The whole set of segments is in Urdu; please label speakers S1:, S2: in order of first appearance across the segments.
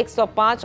S1: 105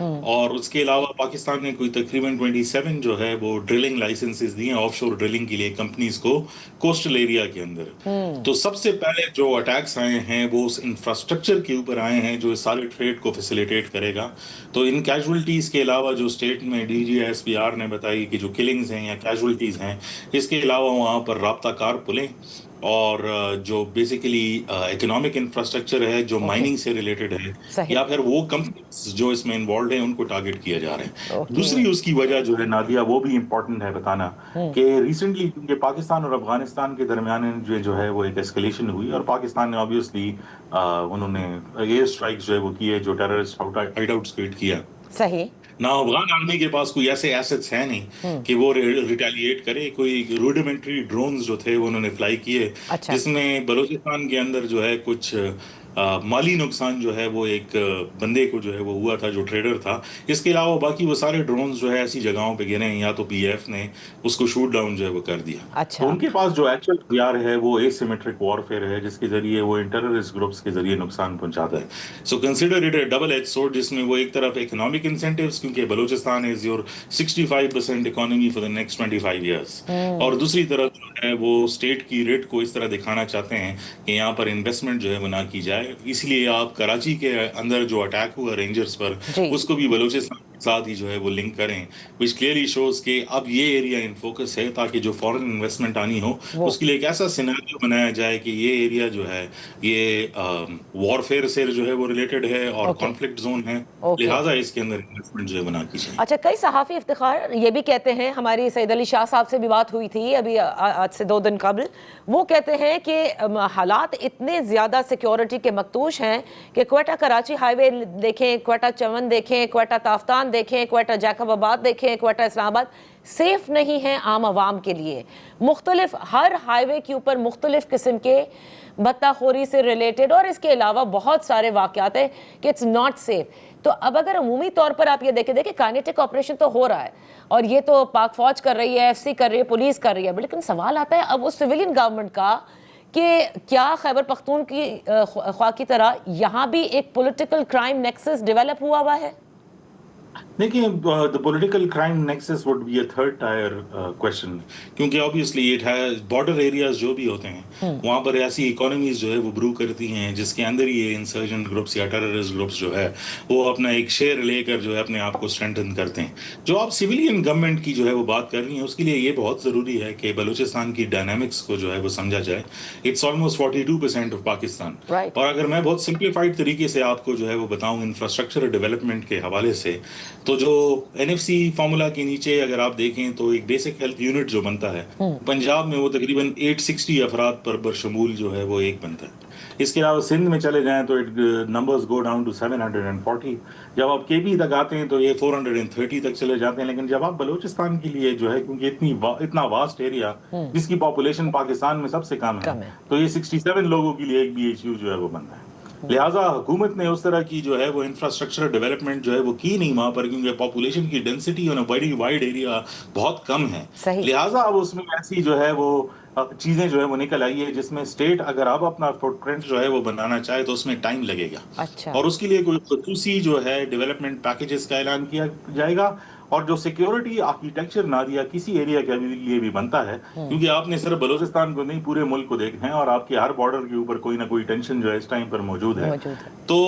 S2: اور اس کے علاوہ پاکستان نے کوئی تقریباً 27 جو ہے وہ ڈرلنگ لائسنسز دیے ہیں آف شور ڈرلنگ کے لیے کمپنیز کو کوسٹل ایریا کے اندر. تو سب سے پہلے جو اٹیکس آئے ہیں وہ اس انفراسٹرکچر کے اوپر آئے ہیں جو اس سارے ٹریڈ کو فیسیلیٹیٹ کرے گا. تو ان کیجولٹیز کے علاوہ جو اسٹیٹ میں D G S P R نے بتائی کہ جو کلنگز ہیں یا کیجولٹیز ہیں, اس کے علاوہ وہاں پر رابطہ کار پلیں اور جو بیسیکلی اکنامک انفراسٹرکچر ہے جو مائننگ سے ریلیٹڈ ہے یا پھر وہ کمپنیز جو اس میں انوالوڈ ہیں ان کو ٹارگٹ کیا جا رہا ہے. دوسری اس کی وجہ جو ہے نادیہ وہ بھی امپورٹنٹ ہے بتانا کہ ریسنٹلی کیونکہ پاکستان اور افغانستان کے درمیان جو ہے وہ ایک ایسکلیشن ہوئی اور پاکستان نے آبویسلی انہوں نے ایئر اسٹرائک جو ہے وہ کیے جو ٹیررسٹ ہائیڈ آؤٹس کریٹ کیا.
S1: صحیح
S2: نہ افغان آرمی کے پاس کوئی ایسے ایسٹس ہیں نہیں کہ وہ ریٹیلیٹ کرے. کوئی روڈیمنٹری ڈرونز جو تھے وہ انہوں نے فلائی کیے جس میں بلوچستان کے اندر جو ہے کچھ مالی نقصان جو ہے وہ ایک بندے کو جو ہے وہ ہوا تھا جو ٹریڈر تھا. اس کے علاوہ باقی وہ سارے ڈرونز جو ہے ایسی جگہوں پہ گرے ہیں یا تو پی ایف نے اس کو شوٹ ڈاؤن جو ہے وہ کر دیا. تو ان کے پاس جو ایکچوئل ہتھیار ہے وہ اے سیمیٹرک وارفیئر ہے جس کے ذریعے وہ ٹیررسٹ گروپس کے ذریعے نقصان پہنچاتا ہے. So consider it a double ایج سورڈ جس میں وہ ایک طرف اکنامک انسینٹیوز کیونکہ Balochistan is your 65% economy for the next 25 years اور دوسری طرف جو ہے وہ اسٹیٹ کی ریٹ کو اس طرح دکھانا چاہتے ہیں کہ یہاں پر انویسٹمنٹ جو ہے وہ نہ کی جائے. اس لیے آپ کراچی کے اندر جو اٹیک ہوا رینجرز پر اس کو بھی بلوچستان کے ساتھ ہی جو ہے وہ لنک کریں which clearly shows کہ اب یہ ایریا ان فوکس ہے تاکہ جو فورن انویسٹمنٹ آنی ہو اس کے لیے ایک ایسا سیناریو بنایا جائے کہ یہ ایریا جو ہے یہ وارفیئر سے جو ہے وہ ریلیٹڈ ہے اور کانفلکٹ زون ہے, لہٰذا اس کے اندر انویسٹمنٹ جو ہے بنا کی جائے.
S1: اچھا, کئی صحافی افتخار یہ بھی کہتے ہیں, ہماری سعید علی شاہ صاحب سے بھی بات ہوئی تھی ابھی آج سے 2 دن قبل, وہ کہتے ہیں کہ حالات اتنے زیادہ سیکیورٹی کے مکتوش ہیں کہ کوئٹہ کراچی ہائی وے دیکھیں, کوئٹہ چمن دیکھیں, کوئٹہ تافتان دیکھیں, کوئٹہ جیکب آباد دیکھیں, کوئٹہ اسلام آباد سیف نہیں ہے عام عوام کے لیے. مختلف ہر ہائی وے کے اوپر مختلف قسم کے بھتہ خوری سے ریلیٹڈ اور اس کے علاوہ بہت سارے واقعات ہیں کہ اٹس ناٹ سیف. تو اب اگر عمومی طور پر آپ یہ دیکھیں کائنیٹک آپریشن تو ہو رہا ہے اور یہ تو پاک فوج کر رہی ہے, ایف سی کر رہی ہے, پولیس کر رہی ہے, لیکن سوال آتا ہے اب اس سویلین گورنمنٹ کا کہ کیا خیبر پختون کی خواہ کی طرح یہاں بھی ایک پولیٹیکل کرائم نیکسس ڈیولپ ہوا ہے؟
S2: دیکھیں the political crime nexus would be a third tier question کیونکہ obviously it has border areas جو بھی ہوتے ہیں وہاں پر ایسی economies جو ہے وہ برو کرتی ہیں جس کے اندر یہ insurgent groups یا terrorist groups جو ہے وہ اپنا ایک شیئر لے کر جو ہے اپنے آپ کو strengthen کرتے ہیں. جو آپ civilian government کی جو ہے وہ بات کر رہی ہیں اس کے لیے یہ بہت ضروری ہے کہ بلوچستان کی ڈائنامکس کو جو ہے وہ سمجھا جائے. It's almost 42% of Pakistan. اور اگر میں بہت سمپلیفائڈ طریقے سے آپ کو جو ہے وہ بتاؤں انفراسٹرکچر ڈیولپمنٹ کے حوالے سے تو جو این ایف سی فارمولا کے نیچے اگر آپ دیکھیں تو ایک بیسک ہیلتھ یونٹ جو بنتا ہے پنجاب میں وہ تقریباً 860 افراد پر برشمول جو ہے وہ ایک بنتا ہے. اس کے علاوہ سندھ میں چلے جائیں تو نمبرز گو ڈاؤن ٹو 740. جب آپ کے پی تک آتے ہیں تو یہ 430 تک چلے جاتے ہیں. لیکن جب آپ بلوچستان کے لیے جو ہے کیونکہ اتنا واسٹ ایریا جس کی پاپولیشن پاکستان میں سب سے کم ہے تو یہ 67 لوگوں کے لیے ایک بی ایچ یو جو ہے وہ بنتا ہے. لہٰذا حکومت نے اس طرح کی جو ہے وہ انفراسٹرکچر ڈیولپمنٹ جو ہے وہ کی نہیں وہاں پر کیونکہ پاپولیشن کی density on a very wide area بہت کم ہے. لہٰذا اب اس میں ایسی جو ہے وہ چیزیں جو ہے وہ نکل آئی ہے جس میں اسٹیٹ اگر اب اپنا فٹ پرنٹ جو ہے وہ بنانا چاہے تو اس میں ٹائم لگے گا اور اس کے لیے کوئی خصوصی جو ہے ڈیولپمنٹ پیکیجز کا اعلان کیا جائے گا. اور جو سیکیورٹی آرکیٹیکچر نادیہ کسی ایریا کے لیے بھی بنتا ہے کیونکہ آپ نے صرف بلوچستان کو نہیں پورے ملک کو دیکھنا ہے اور آپ کے ہر بارڈر کے اوپر کوئی نہ کوئی ٹینشن جو ہے اس ٹائم پر موجود ہے تو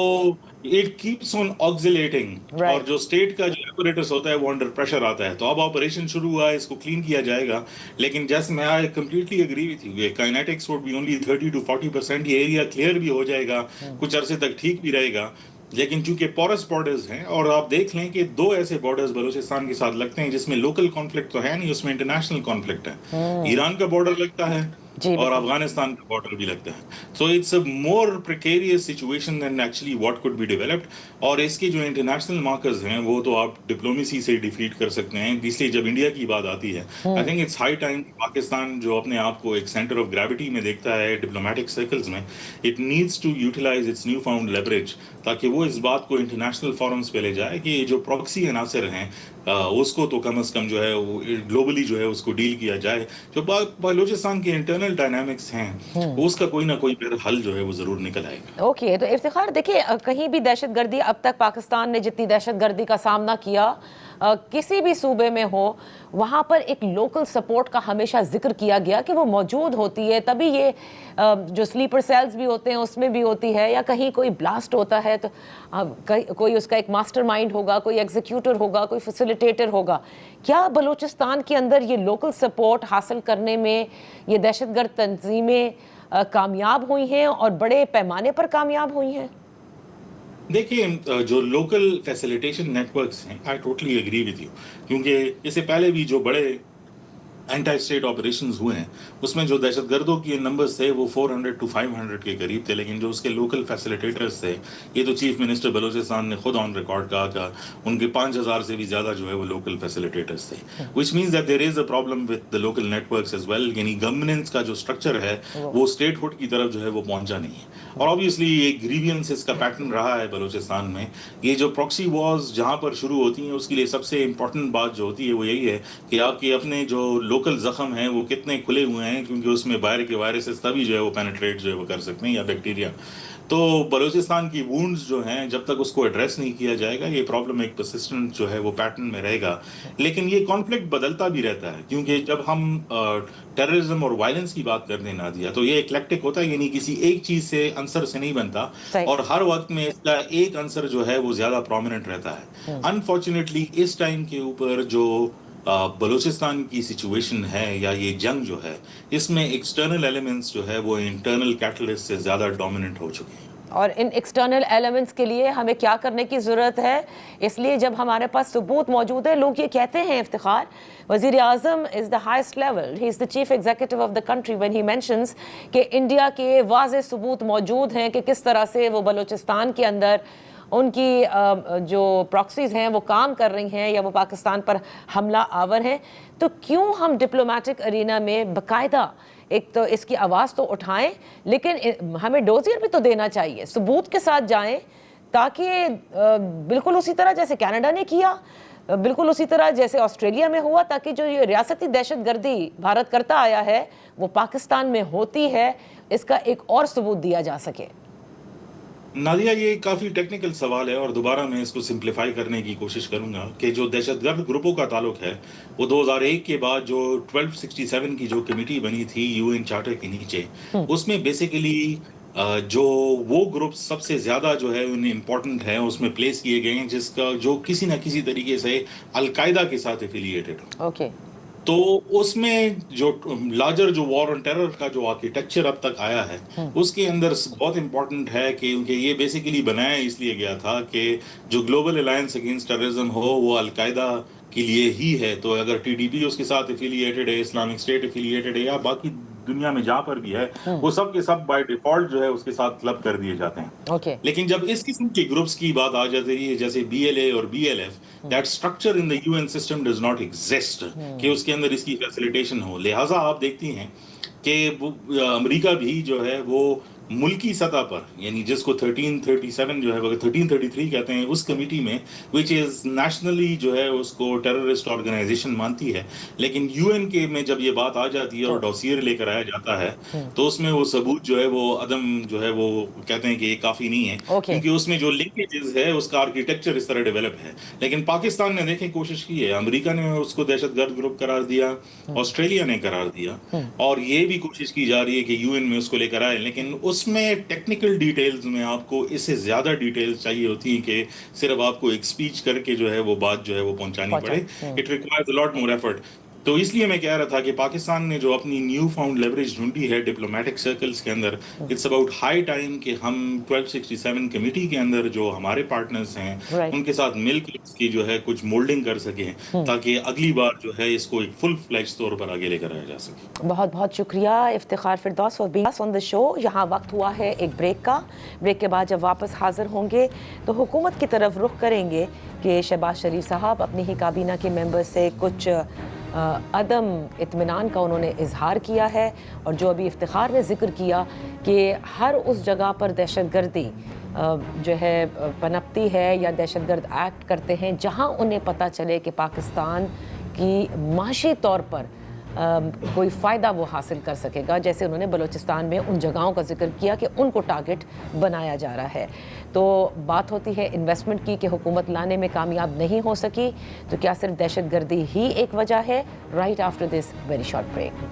S2: اٹ کیپس آن آکسیلیٹنگ اور جو اسٹیٹ کا جو ایپریٹس ہوتا ہے وہ انڈر پریشر آتا ہے. تو اب آپریشن شروع ہوا ہے, اس کو کلین کیا جائے گا. لیکن جیسے میں I completely agree with you, kinetics would be only 30 to 40%. یہ ایریا کلیئر بھی ہو جائے گا, کچھ عرصے تک ٹھیک بھی رہے گا. لیکن چونکہ پورس بارڈرز ہیں اور آپ دیکھ لیں کہ 2 ایسے بارڈرز بلوچستان کے ساتھ لگتے ہیں جس میں لوکل کانفلکٹ تو ہے نہیں, اس میں انٹرنیشنل کانفلکٹ ہے. ایران کا بارڈر لگتا ہے اور افغانستان کا بارڈر بھی لگتا ہے. So it's a more precarious situation than actually what could be developed. اور اس کے جو انٹرنیشنل مارکرز ہیں وہ تو آپ ڈپلومیسی سے ڈیفیٹ کر سکتے ہیں. اس لیے جب انڈیا کی بات آتی ہے I think it's high time Pakistan جو اپنے آپ کو ایک سینٹر آف گریوٹی میں دیکھتا ہے ڈپلومیٹک سرکلز میں, it needs to utilise its new found leverage تاکہ وہ اس بات کو انٹرنیشنل فورمز پہ لے جائے کہ جو پراکسی عناصر ہیں اس کو تو کم از کم جو ہے وہ گلوبلی جو ہے اس کو ڈیل کیا جائے. جو بلوچستان کے انٹرنل ڈائنامکس ہیں اس کا کوئی نہ کوئی پھر حل جو ہے وہ ضرور نکل آئے گا.
S1: اوکے، تو افتخار دیکھیں کہیں بھی دہشت گردی اب تک پاکستان نے جتنی دہشت گردی کا سامنا کیا کسی بھی صوبے میں ہو وہاں پر ایک لوکل سپورٹ کا ہمیشہ ذکر کیا گیا کہ وہ موجود ہوتی ہے، تبھی یہ جو سلیپر سیلز بھی ہوتے ہیں اس میں بھی ہوتی ہے، یا کہیں کوئی بلاسٹ ہوتا ہے تو کوئی اس کا ایک ماسٹر مائنڈ ہوگا، کوئی ایگزیکیوٹر ہوگا، کوئی فیسیلیٹیٹر ہوگا. کیا بلوچستان کے اندر یہ لوکل سپورٹ حاصل کرنے میں یہ دہشت گرد تنظیمیں کامیاب ہوئی ہیں اور بڑے پیمانے پر کامیاب ہوئی ہیں؟
S2: دیکھیے جو لوکل فیسیلیٹیشن نیٹ ورکس ہیں I totally agree with you, کیونکہ اس سے پہلے بھی جو بڑے اینٹی اسٹیٹ آپریشنز ہوئے ہیں اس میں جو دہشت گردوں کے نمبرز تھے وہ 400 to 500 کے قریب تھے، لیکن جو اس کے لوکل فیسیلیٹیٹرز تھے، یہ تو چیف منسٹر بلوچستان نے خود آن ریکارڈ کہا کہ ان کے 5000 سے بھی زیادہ جو ہے وہ لوکل فیسیلیٹیٹرز تھے، which means that there is a problem with the local networks as well. یعنی گورننس کا جو اسٹرکچر ہے وہ اسٹیٹ ہوڈ کی طرف جو ہے وہ پہنچا نہیں ہے. اور آبویسلی یہ گریوینس اس کا پیٹرن رہا ہے بلوچستان میں. یہ جو پراکسی وارز جہاں پر شروع ہوتی ہیں اس کے لیے سب سے امپورٹنٹ بات جو ہوتی ہے وہ یہی ہے کہ آپ کے اپنے جو لوکل زخم ہیں وہ کتنے کھلے ہوئے ہیں، کیونکہ اس میں باہر کے وائرسز تبھی جو ہے وہ پینیٹریٹ جو ہے وہ کر سکتے ہیں یا بیکٹیریا. تو بلوچستان کی وونڈز جو ہیں جب تک اس کو ایڈریس نہیں کیا جائے گا یہ پرابلم ایک پرسسٹنٹ جو ہے وہ پیٹرن میں رہے گا. لیکن یہ کانفلکٹ بدلتا بھی رہتا ہے، کیونکہ جب ہم ٹیررزم اور وائلنس کی بات کرتے ہیں نادیہ، تو یہ ایکلیکٹک ہوتا ہے، یعنی کسی ایک چیز سے عنصر سے نہیں بنتا، اور ہر وقت میں اس کا ایک عنصر جو ہے وہ زیادہ پرومیننٹ رہتا ہے. انفارچونیٹلی اس ٹائم کے اوپر جو بلوچستان کی سچویشن ہے یا یہ جنگ جو ہے اس میں ایکسٹرنل ایلیمنٹس جو ہے وہ انٹرنل کیٹلسٹ سے زیادہ ڈومیننٹ ہو چکے ہیں.
S1: اور ان ایکسٹرنل ایلیمنٹس کے لیے ہمیں کیا کرنے کی ضرورت ہے؟ اس لیے جب ہمارے پاس ثبوت موجود ہے، لوگ یہ کہتے ہیں افتخار، وزیر اعظم is the highest level, he is the chief executive of the country when he mentions کہ انڈیا کے واضح ثبوت موجود ہیں کہ کس طرح سے وہ بلوچستان کے اندر ان کی جو پراکسیز ہیں وہ کام کر رہی ہیں یا وہ پاکستان پر حملہ آور ہیں. تو کیوں ہم ڈپلومیٹک ارینا میں باقاعدہ ایک تو اس کی آواز تو اٹھائیں، لیکن ہمیں ڈوزیر بھی تو دینا چاہیے، ثبوت کے ساتھ جائیں، تاکہ بالکل اسی طرح جیسے کینیڈا نے کیا، بالکل اسی طرح جیسے آسٹریلیا میں ہوا، تاکہ جو یہ ریاستی دہشت گردی بھارت کرتا آیا ہے وہ پاکستان میں ہوتی ہے، اس کا ایک اور ثبوت دیا جا سکے.
S2: نادیہ یہ کافی ٹیکنیکل سوال ہے اور دوبارہ میں اس کو سمپلیفائی کرنے کی کوشش کروں گا کہ جو دہشت گرد گروپوں کا تعلق ہے وہ 2001 کے بعد جو 1267 کی جو کمیٹی بنی تھی یو این چارٹر کے نیچے، اس میں بیسیکلی جو وہ گروپ سب سے زیادہ جو ہے انہیں امپورٹنٹ ہے اس میں پلیس کیے گئے ہیں جس کا جو کسی نہ کسی طریقے سے القاعدہ کے ساتھ ایفیلیٹڈ ہو.
S1: اوکے.
S2: تو اس میں جو لارجر جو وار آن ٹیرر کا جو آرکیٹیکچر اب تک آیا ہے اس کے اندر بہت امپورٹنٹ ہے کہ یہ بیسیکلی بنایا اس لیے گیا تھا کہ جو گلوبل الائنس اگینسٹ ٹیررزم ہو وہ القاعدہ کے لیے ہی ہے. تو اگر ٹی ڈی پی اس کے ساتھ ایفیلیٹڈ ہے، اسلامک اسٹیٹ ایفیلیٹڈ ہے، یا باقی دنیا میں جہاں پر بھی ہے وہ سب کے سب بائی ڈیفالٹ جو ہے اس کے ساتھ کلب کر دیے جاتے ہیں. لیکن جب اس قسم کے گروپس کی بات آ جاتی ہے جیسے بی ایل اے اور B L F, that structure in the U N system does not exist کہ اس کے اندر اس کی فیسیلیٹیشن ہو. لہٰذا آپ دیکھتی ہیں کہ امریکہ بھی جو ہے وہ ملکی سطح پر، یعنی جس کو 1337 جو ہے 1333 کہتے ہیں، اس کمیٹی میں وچ از نیشنلی جو ہے اس کو ٹیررسٹ آرگنائزیشن مانتی ہے، لیکن یو این کے میں جب یہ بات آ جاتی ہے اور ڈوسیئر لے کر آیا جاتا ہے تو اس میں وہ ثبوت جو ہے وہ عدم جو ہے وہ کہتے ہیں کہ یہ کافی نہیں ہے، کیونکہ اس میں جو لنکیجز ہے اس کا آرکیٹیکچر اس طرح ڈیولپ ہے. لیکن پاکستان نے دیکھیں کوشش کی ہے، امریکہ نے اس کو دہشت گرد گروپ قرار دیا، آسٹریلیا نے قرار دیا، اور یہ بھی کوشش کی جا رہی ہے کہ یو این میں اس کو لے کر آئے. لیکن اس میں ٹیکنیکل ڈیٹیلز میں آپ کو اس سے زیادہ ڈیٹیلز چاہیے ہوتی ہیں کہ صرف آپ کو ایک سپیچ کر کے جو ہے وہ بات جو ہے وہ پہنچانی پڑے. It requires a lot more effort. تو اس لیے میں کہہ رہا تھا کہ پاکستان نے جو اپنی نیو فاؤنڈ لیوریج ڈھونڈی ہے ڈپلومیٹک سرکلز کے اندر، اٹس اباؤٹ ہائی ٹائم کہ ہم 1267 کمیٹی کے اندر جو ہمارے پارٹنرز ہیں ان کے ساتھ مل کے اس کی جو ہے کچھ مولڈنگ کر سکیں تاکہ اگلی بار جو ہے اس کو ایک فل فلیج طور پر آگے لے کر آیا جا سکے.
S1: بہت بہت شکریہ Iftikhar Firdous for being on the show. یہاں وقت ہوا ہے ایک بریک کا. بریک کے بعد جب واپس حاضر ہوں گے تو حکومت کی طرف رخ کریں گے کہ شہباز شریف صاحب اپنی ہی کابینہ کے ممبر سے کچھ عدم اطمینان کا انہوں نے اظہار کیا ہے، اور جو ابھی افتخار نے ذکر کیا کہ ہر اس جگہ پر دہشت گردی جو ہے پنپتی ہے یا دہشت گرد ایکٹ کرتے ہیں جہاں انہیں پتہ چلے کہ پاکستان کی معاشی طور پر کوئی فائدہ وہ حاصل کر سکے گا. جیسے انہوں نے بلوچستان میں ان جگہوں کا ذکر کیا کہ ان کو ٹارگٹ بنایا جا رہا ہے. تو بات ہوتی ہے انویسٹمنٹ کی کہ حکومت لانے میں کامیاب نہیں ہو سکی, تو کیا صرف دہشت گردی ہی ایک وجہ ہے؟ Right after this very short break.